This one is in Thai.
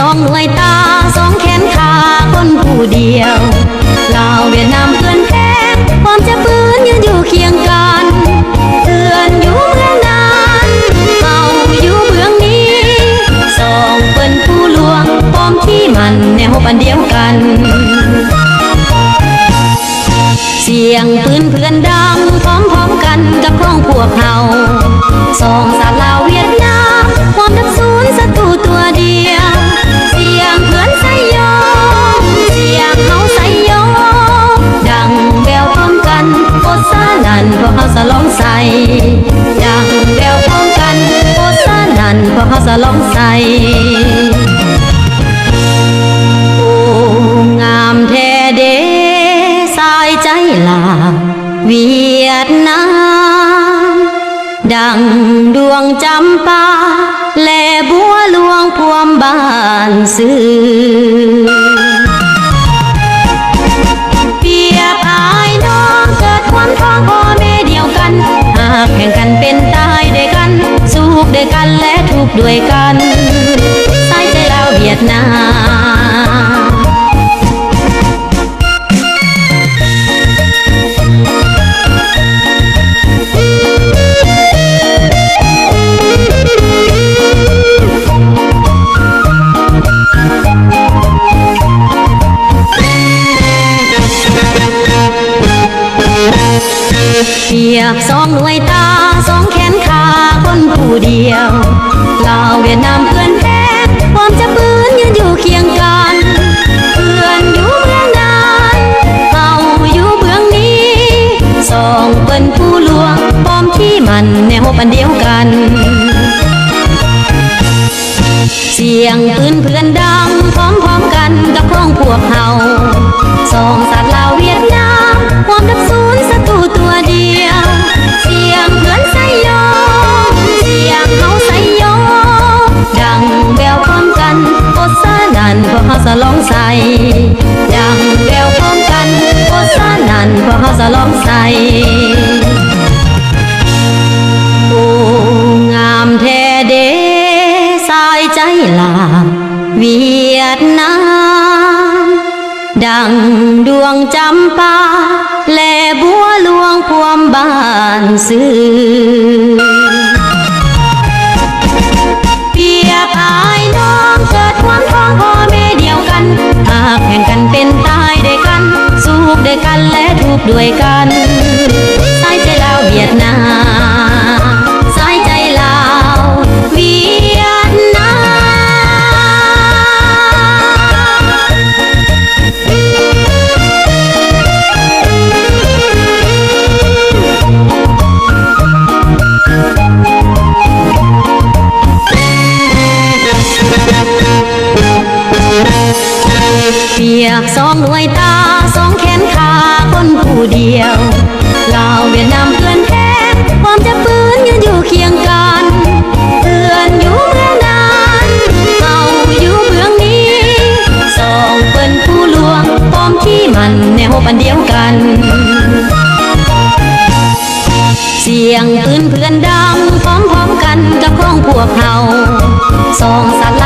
องหน่วยตาสองแขนขาคนผู้เดียวลาวเวียดนามเพื่อนแท้ความจะปืนยืนอยู่เคียงกันเพื่อนอยู่เมืองนั้นเขาอยู่เมืองนี้สองเปิ้นผู้ลวงพร้อมที่มันแนวปันเดียวกันเสียงปืนเพื่อนดังพร้อมๆกันกับพ้องพวกเฮาสองสาวลาวเวียดนามความนับศูนย์ศัตรูตัวเดียวเสียงเพื่อนใส่โยเสียงเฮาใส่โยดังแววพร้อมกันโคตรสนั่นพวกเฮาสลองใส่ดังแววพร้อมกันโคตรสนั่นพวกเฮาสลองใส่โอ้งามแท้เด้สายใจลาวเวียดนามดังดวงจำปาและบัวหลวงพวมบ้านซื่อเปียบอายน้องเกิดความท้องพ่อแม่เดียวกันหากแข่งกันเป็นตายด้วยกันสุขด้วยกันและทุกข์ด้วยกันสายใจลาวเวียดนามเทียบสองหน่วยตาสองแขนขาคนผู้เดียวลาวเวียดนามเพื่อนแท้ความจะปืนยืนอยู่เคียงกันเพื่อนอยู่เมืองนั้นเขาอยู่เมืองนี้สองเปิ้นผู้ลวงพร้อมที่มันแนวปันเดียวกันเสียงปืนเพื่อนดังพร้อมๆกันกับพ้องพวกเฮาสองสัตว์ลาวเวียดนามความนับศูนย์ศัตรูตัวเดียวเสียงเพื่อนใส่โยเสียงเฮาใส่โยดังแววพร้อมกันโคตรสนั่นพวกเฮาสลองใส่ดังแววพร้อมกันโคตรสนั่นพวกเฮาสลองใส่โอ้งามแท้เด้สายใจลาวเวียดนามดังดวงจำปาและบัวหลวงพวมบ้านซื่อเปียบอายน้องเกิดความท้องพ่อแม่เดียวกันหากแข่งกันเป็นตายด้วยกันสุขด้วยกันและทุกข์ด้วยกันสายใจลาวเวียดนามสายใจลาวเวียดนามเปียกสองหน่วยตาสองแขนขาคนผู้เดียวลาวเวียดนามเพื่อนแท้ความจะปืนยืนอยู่เคียงกันเพื่อนอยู่เมืองนั้นเขาอยู่เมืองนี้สองเปิ้นผู้ลวงพร้อมที่มันแนวปันเดียวกันเสียงปืนเพื่อนดังพร้อมๆกันกับพ้องพวกเฮาสองสัตว์